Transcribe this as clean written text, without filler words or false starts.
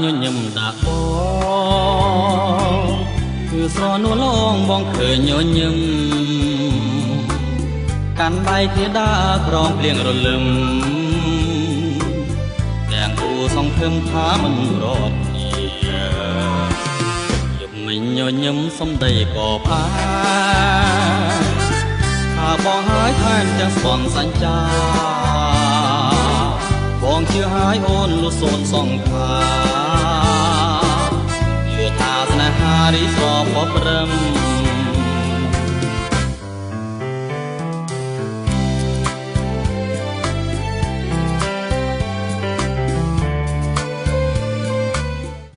ញញឹមដាក់បងគឺស្រនួលងបងឃើញញញឹមកាន់ដៃគ្នាដើរក្រំភ្លៀងរលឹមទាំងគូសង្ឃឹមថាមិនរត់យប់មិញញញឹមសំដីក៏ផាថាបងហើយថែមទាំងស្បន់សញ្ចាបងជឿហើយអូនលុះសូនសង្ខាជឿថាស្នេហារីស្រពព្រឹម